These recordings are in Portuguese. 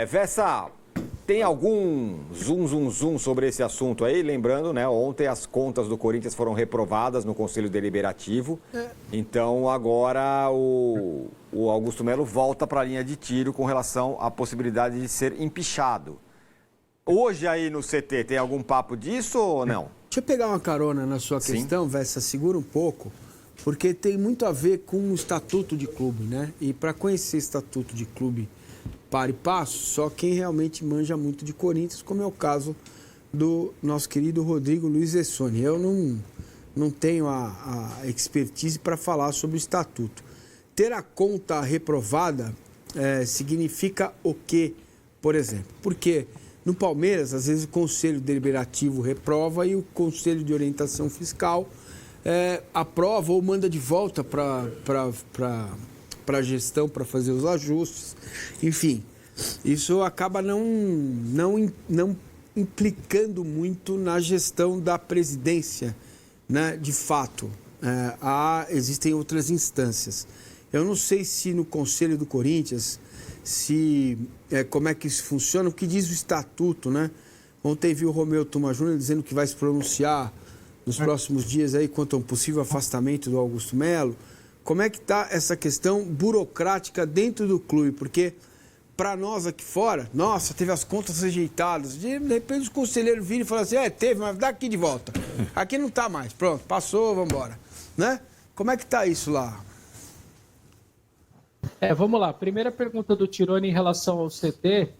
Vessa, tem algum zoom sobre esse assunto aí? Lembrando, né, ontem as contas do Corinthians foram reprovadas no Conselho Deliberativo. Então agora o Augusto Melo volta para a linha de tiro com relação à possibilidade de ser empichado. Hoje aí no CT tem algum papo disso ou não? Deixa eu pegar uma carona na sua questão, Vessa, segura um pouco, porque tem muito a ver com o estatuto de clube, né? E para conhecer estatuto de clube para e passo, só quem realmente manja muito de Corinthians, como é o caso do nosso querido Rodrigo Luiz Essoni. Eu não tenho a expertise para falar sobre o estatuto. Ter a conta reprovada significa o quê, por exemplo? Porque no Palmeiras, às vezes o Conselho Deliberativo reprova e o Conselho de Orientação Fiscal aprova ou manda de volta para a gestão para fazer os ajustes. Enfim, isso acaba não implicando muito na gestão da presidência, né? De fato, existem outras instâncias. Eu não sei se no Conselho do Corinthians, como é que isso funciona, o que diz o estatuto, né? Ontem vi o Romeu Tuma Júnior dizendo que vai se pronunciar nos próximos dias aí quanto a um possível afastamento do Augusto Melo. Como é que está essa questão burocrática dentro do clube? Porque para nós aqui fora, nossa, teve as contas rejeitadas. De repente os conselheiros viram e falaram assim, teve, mas dá aqui de volta. Aqui não está mais, pronto, passou, vamos embora. Né? Como é que está isso lá? Vamos lá. Primeira pergunta do Tironi em relação ao CT.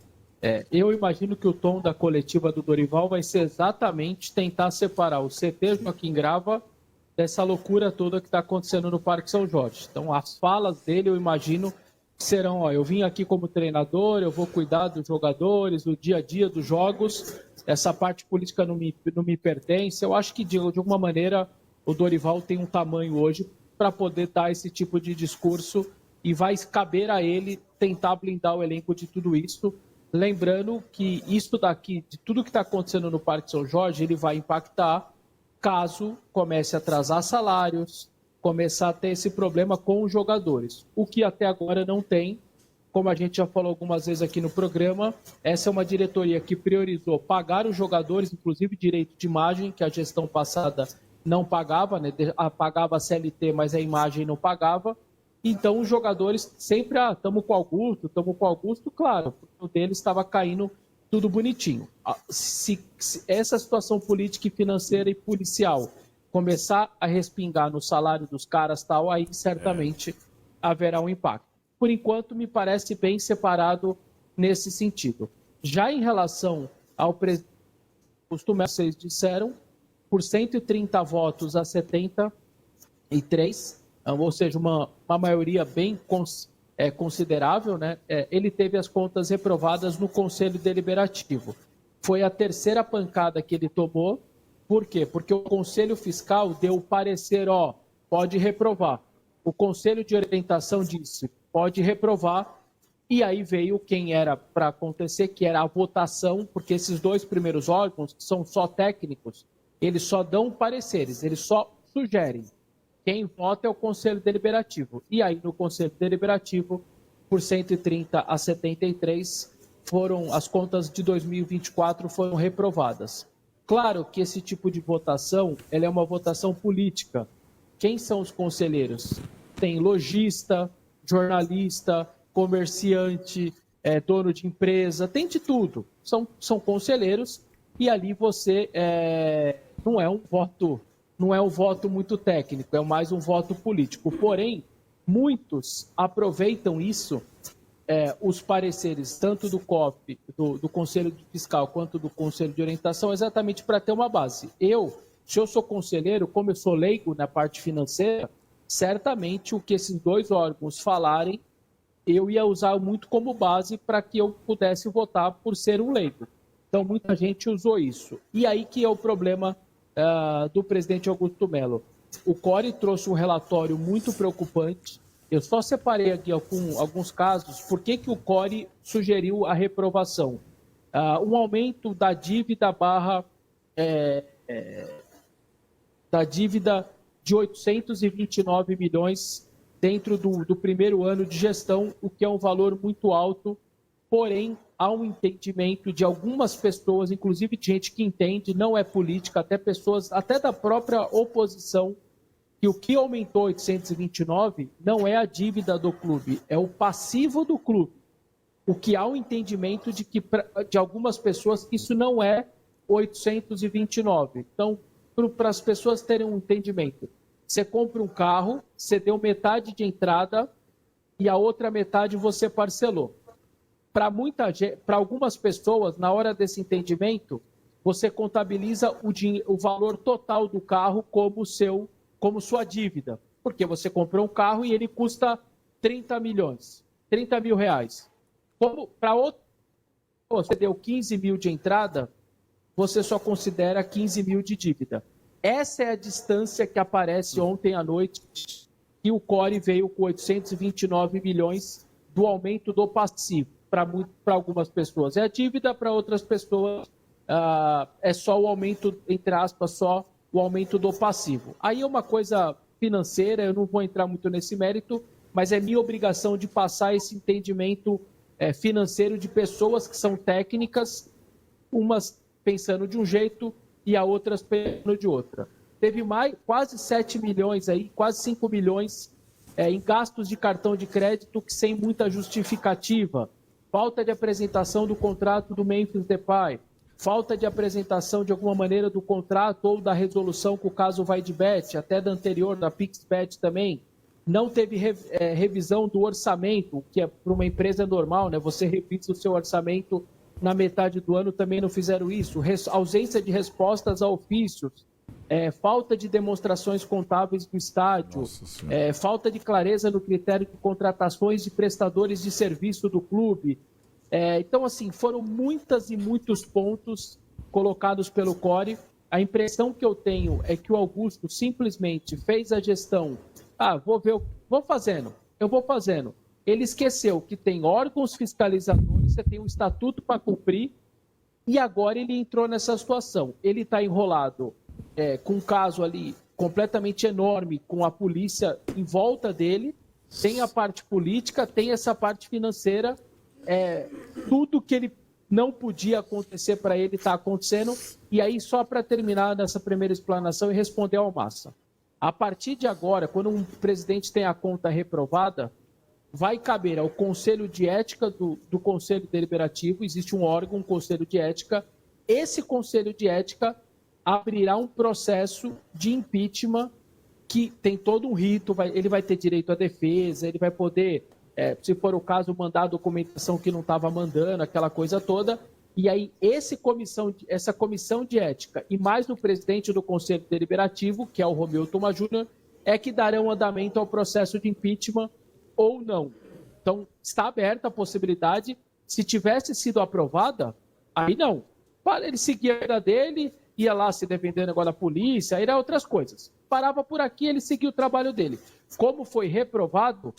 Eu imagino que o tom da coletiva do Dorival vai ser exatamente tentar separar o CT Joaquim Grava dessa loucura toda que está acontecendo no Parque São Jorge. Então, as falas dele, eu imagino, serão, eu vim aqui como treinador, eu vou cuidar dos jogadores, do dia a dia dos jogos, essa parte política não me pertence. Eu acho que, de alguma maneira, o Dorival tem um tamanho hoje para poder dar esse tipo de discurso e vai caber a ele tentar blindar o elenco de tudo isso. Lembrando que isso daqui, de tudo que está acontecendo no Parque São Jorge, ele vai impactar caso comece a atrasar salários, começar a ter esse problema com os jogadores. O que até agora não tem, como a gente já falou algumas vezes aqui no programa, essa é uma diretoria que priorizou pagar os jogadores, inclusive direito de imagem, que a gestão passada não pagava, né? Pagava a CLT, mas a imagem não pagava. Então os jogadores sempre, estamos com o Augusto, claro, o dele estava caindo tudo bonitinho. Se essa situação política e financeira e policial começar a respingar no salário dos caras, tal, aí certamente haverá um impacto. Por enquanto, me parece bem separado nesse sentido. Já em relação ao presidente, vocês disseram, por 130 votos a 73, ou seja, uma maioria bem considerável, né? Ele teve as contas reprovadas no Conselho Deliberativo. Foi a terceira pancada que ele tomou. Por quê? Porque o Conselho Fiscal deu o parecer, pode reprovar. O Conselho de Orientação disse, pode reprovar. E aí veio quem era para acontecer, que era a votação, porque esses dois primeiros órgãos, que são só técnicos, eles só dão pareceres, eles só sugerem. Quem vota é o Conselho Deliberativo. E aí, no Conselho Deliberativo, por 130 a 73, as contas de 2024 foram reprovadas. Claro que esse tipo de votação, ela é uma votação política. Quem são os conselheiros? Tem lojista, jornalista, comerciante, dono de empresa, tem de tudo. São conselheiros e ali você não é um voto muito técnico, é mais um voto político. Porém, muitos aproveitam isso, os pareceres, tanto do COF, do Conselho Fiscal, quanto do Conselho de Orientação, exatamente para ter uma base. Se eu sou conselheiro, como eu sou leigo na parte financeira, certamente o que esses dois órgãos falarem, eu ia usar muito como base para que eu pudesse votar por ser um leigo. Então, muita gente usou isso. E aí que é o problema do presidente Augusto Melo. O CORE trouxe um relatório muito preocupante. Eu só separei aqui alguns casos. Por que o CORE sugeriu a reprovação? Um aumento da dívida de 829 milhões dentro do primeiro ano de gestão, o que é um valor muito alto, porém há um entendimento de algumas pessoas, inclusive de gente que entende, não é política, até pessoas, até da própria oposição, que o que aumentou 829 não é a dívida do clube, é o passivo do clube. O que há um entendimento de que, de algumas pessoas, isso não é 829. Então, para as pessoas terem um entendimento, você compra um carro, você deu metade de entrada e a outra metade você parcelou. Para algumas pessoas, na hora desse entendimento, você contabiliza o valor total do carro como sua dívida, porque você comprou um carro e ele custa 30 mil reais. Como para outro, você deu 15 mil de entrada, você só considera 15 mil de dívida. Essa é a distância que aparece ontem à noite, e o Core veio com 829 milhões do aumento do passivo. Para algumas pessoas é a dívida, para outras pessoas é só o aumento, entre aspas, só o aumento do passivo. Aí é uma coisa financeira, eu não vou entrar muito nesse mérito, mas é minha obrigação de passar esse entendimento financeiro de pessoas que são técnicas, umas pensando de um jeito e a outras pensando de outra. Teve quase 7 milhões aí, quase 5 milhões em gastos de cartão de crédito que sem muita justificativa. Falta de apresentação do contrato do Memphis Depay, falta de apresentação de alguma maneira do contrato ou da resolução com o caso VaideBet, até da anterior, da PixBet também. Não teve revisão do orçamento, que é para uma empresa normal, né? Você revisa o seu orçamento na metade do ano, também não fizeram isso. Ausência de respostas a ofícios, falta de demonstrações contábeis do estádio, falta de clareza no critério de contratações de prestadores de serviço do clube. Então, assim, foram muitas e muitos pontos colocados pelo Core. A impressão que eu tenho é que o Augusto simplesmente fez a gestão. Vou fazendo. Ele esqueceu que tem órgãos fiscalizadores, você tem um estatuto para cumprir, e agora ele entrou nessa situação. Ele está enrolado com um caso ali completamente enorme, com a polícia em volta dele, tem a parte política, tem essa parte financeira, tudo que ele não podia acontecer para ele está acontecendo. E aí, só para terminar nessa primeira explanação e responder ao Massa. A partir de agora, quando um presidente tem a conta reprovada, vai caber ao Conselho de Ética do Conselho Deliberativo, existe um órgão, um Conselho de Ética, esse Conselho de Ética abrirá um processo de impeachment que tem todo um rito, ele vai ter direito à defesa, ele vai poder, se for o caso, mandar a documentação que não estava mandando, aquela coisa toda, e aí essa comissão de ética, e mais no presidente do Conselho Deliberativo, que é o Romeu Thoma Júnior, é que darão andamento ao processo de impeachment ou não. Então, está aberta a possibilidade, se tivesse sido aprovada, aí não. Ele seguia a vida dele, ia lá se defendendo agora da polícia, aí era outras coisas. Parava por aqui, ele seguia o trabalho dele. Como foi reprovado,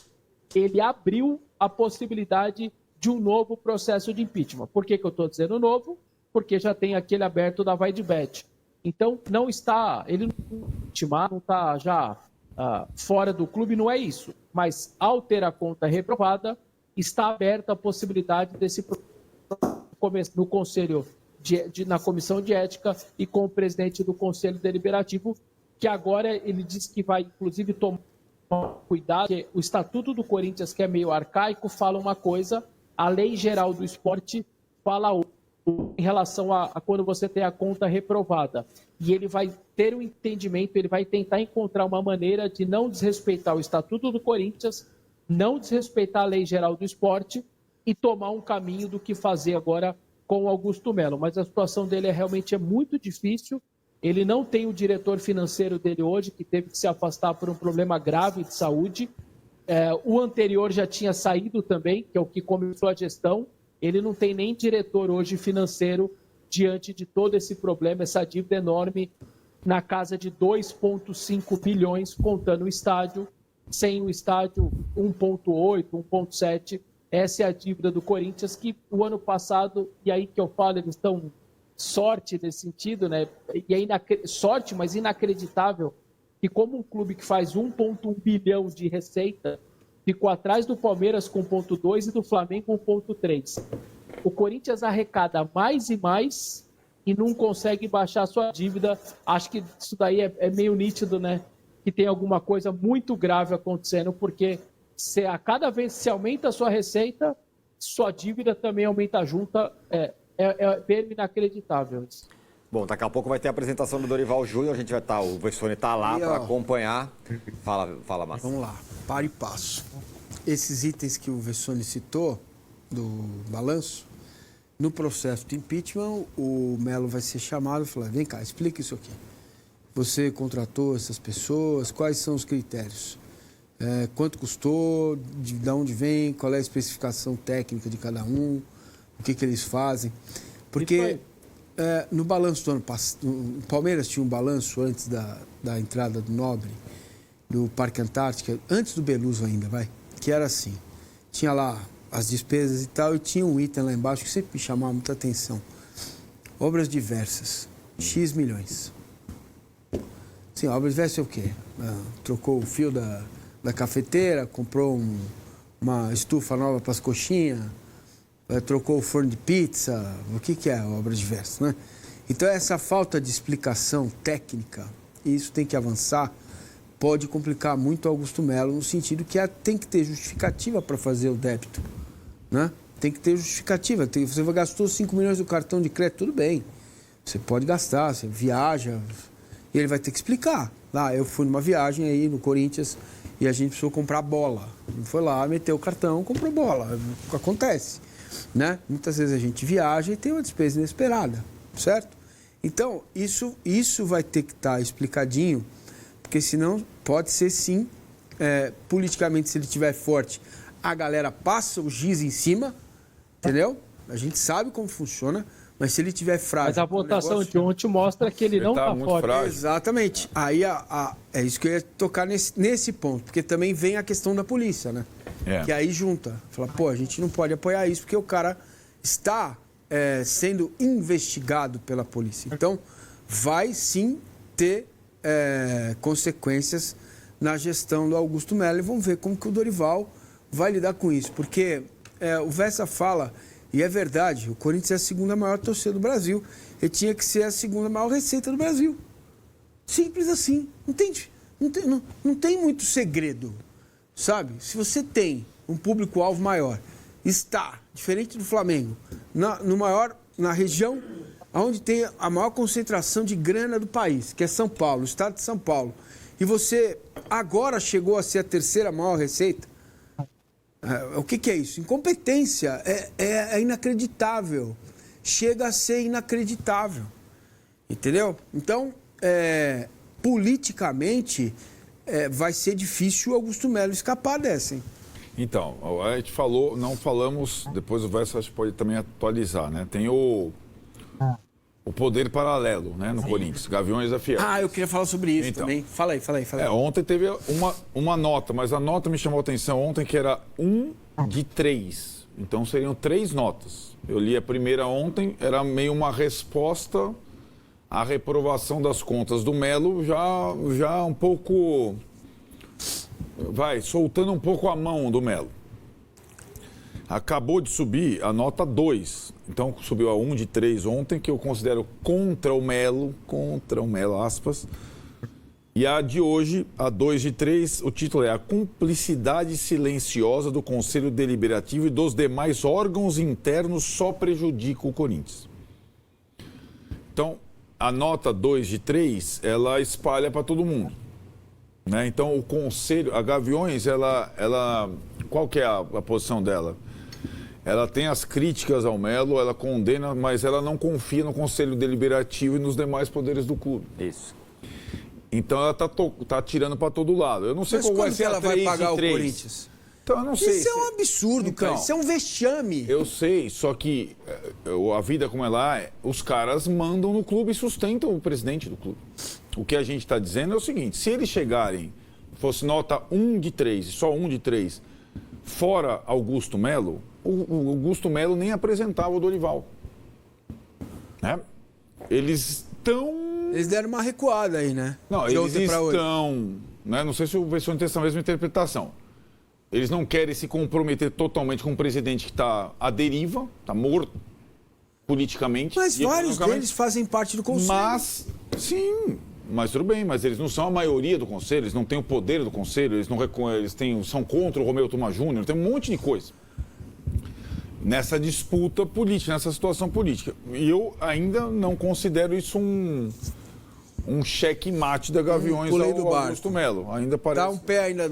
ele abriu a possibilidade de um novo processo de impeachment. Por que eu estou dizendo novo? Porque já tem aquele aberto da VaideBet. Então, ele não está já fora do clube, não é isso. Mas, ao ter a conta reprovada, está aberta a possibilidade desse no Conselho na Comissão de Ética e com o presidente do Conselho Deliberativo, que agora ele disse que vai, inclusive, tomar cuidado, porque o Estatuto do Corinthians, que é meio arcaico, fala uma coisa, a Lei Geral do Esporte fala outra, em relação a quando você tem a conta reprovada. E ele vai ter um entendimento, ele vai tentar encontrar uma maneira de não desrespeitar o Estatuto do Corinthians, não desrespeitar a Lei Geral do Esporte e tomar um caminho do que fazer agora com o Augusto Melo. Mas a situação dele realmente é muito difícil. Ele não tem o diretor financeiro dele hoje, que teve que se afastar por um problema grave de saúde. O anterior já tinha saído também, que é o que começou a gestão. Ele não tem nem diretor hoje financeiro diante de todo esse problema, essa dívida enorme, na casa de 2,5 bilhões, contando o estádio, sem o estádio 1,8, 1,7. Essa é a dívida do Corinthians, que o ano passado, e aí que eu falo, eles estão sorte nesse sentido, né? E é sorte, mas inacreditável, que como um clube que faz 1,1 bilhão de receita, ficou atrás do Palmeiras com 1,2 e do Flamengo com 1,3. o Corinthians arrecada mais e mais e não consegue baixar a sua dívida. Acho que isso daí é meio nítido, né? Que tem alguma coisa muito grave acontecendo, porque a cada vez que se aumenta a sua receita, sua dívida também aumenta junto. É bem inacreditável isso. Bom, daqui a pouco vai ter a apresentação do Dorival Júnior, a gente vai estar, o Vessone está lá para acompanhar. Fala, Márcio. Vamos lá, para e passo. Esses itens que o Vessone citou, do balanço, no processo de impeachment, o Melo vai ser chamado e falar, vem cá, explica isso aqui. Você contratou essas pessoas, quais são os critérios? Quanto custou, de onde vem, qual é a especificação técnica de cada um, o que eles fazem. Porque no balanço do ano passado, o Palmeiras tinha um balanço antes da entrada do Nobre, do Parque Antártica, antes do Beluso ainda, que era assim, tinha lá as despesas e tal, e tinha um item lá embaixo que sempre me chamava muita atenção. Obras diversas, X milhões. Sim, obras diversas é o quê? Trocou o fio da cafeteira, comprou uma estufa nova para as coxinhas, trocou o forno de pizza, o que é obra diversa, né? Então, essa falta de explicação técnica, e isso tem que avançar, pode complicar muito o Augusto Melo, no sentido que tem que ter justificativa para fazer o débito, né? Tem que ter justificativa. Você gastou 5 milhões do cartão de crédito, tudo bem. Você pode gastar, você viaja, e ele vai ter que explicar. Lá, eu fui numa viagem aí no Corinthians e a gente precisou comprar bola. Ele foi lá, meteu o cartão, comprou bola. Acontece, né? Muitas vezes a gente viaja e tem uma despesa inesperada, certo? Então, isso vai ter que estar explicadinho, porque senão pode ser sim, politicamente, se ele estiver forte, a galera passa o giz em cima, entendeu? A gente sabe como funciona, mas se ele estiver frágil... Mas a votação de ontem mostra que ele não está forte. Frágil. Exatamente. Aí é isso que eu ia tocar nesse ponto, porque também vem a questão da polícia, né? Que aí junta. Fala, pô, a gente não pode apoiar isso porque o cara está sendo investigado pela polícia. Então, vai sim ter consequências na gestão do Augusto Melo e vamos ver como que o Dorival vai lidar com isso. Porque o Vessa fala, e é verdade, o Corinthians é a segunda maior torcida do Brasil. Ele tinha que ser a segunda maior receita do Brasil. Simples assim. Não tem muito segredo, sabe? Se você tem um público-alvo maior, está, diferente do Flamengo, na região onde tem a maior concentração de grana do país, que é São Paulo, o estado de São Paulo, e você agora chegou a ser a terceira maior receita, o que é isso? Incompetência. É inacreditável. Chega a ser inacreditável. Entendeu? Então, politicamente, vai ser difícil o Augusto Melo escapar dessa, hein? Então, a gente falou, não falamos, depois o Verso acho que pode também atualizar, né? Tem o poder paralelo, né, no Corinthians, Gaviões da Fiel. Eu queria falar sobre isso também. Fala aí. Ontem teve uma nota, mas a nota me chamou a atenção ontem que era 1 de 3. Então seriam 3 notas. Eu li a primeira ontem, era meio uma resposta à reprovação das contas do Melo, já um pouco... soltando um pouco a mão do Melo. Acabou de subir a nota 2. Então subiu a 1 de 3 ontem, que eu considero contra o Melo, aspas. E a de hoje, a 2 de 3, o título é A Cumplicidade Silenciosa do Conselho Deliberativo e dos demais órgãos internos só prejudica o Corinthians. Então, a nota 2 de 3, ela espalha para todo mundo. Né? Então, o Conselho, a Gaviões, ela qual que é a posição dela? Ela tem as críticas ao Melo, ela condena, mas ela não confia no Conselho Deliberativo e nos demais poderes do clube. Isso. Então ela tá tirando para todo lado. Eu não sei qual vai ser ela vai pagar o Corinthians. Então eu não sei. Isso é um absurdo, cara. Isso é um vexame. Eu sei, só que a vida como ela é, os caras mandam no clube e sustentam o presidente do clube. O que a gente está dizendo é o seguinte, se eles chegarem, fosse nota 1 de 3, só 1 de 3, fora Augusto Melo, o Augusto Melo nem apresentava o Dorival. Né? Eles deram uma recuada aí, né? Não, eles estão... Né? Não sei se o Vessone tem essa mesma interpretação. Eles não querem se comprometer totalmente com um presidente que está à deriva, está morto politicamente. Mas vários deles fazem parte do Conselho. Mas, sim, mas tudo bem, mas eles não são a maioria do Conselho, eles não têm o poder do Conselho, são contra o Romeu Thomaz Júnior, tem um monte de coisa. Nessa disputa política, nessa situação política. E eu ainda não considero isso um checkmate da Gaviões ao Augusto Melo. Ainda parece... Tá um pé ainda no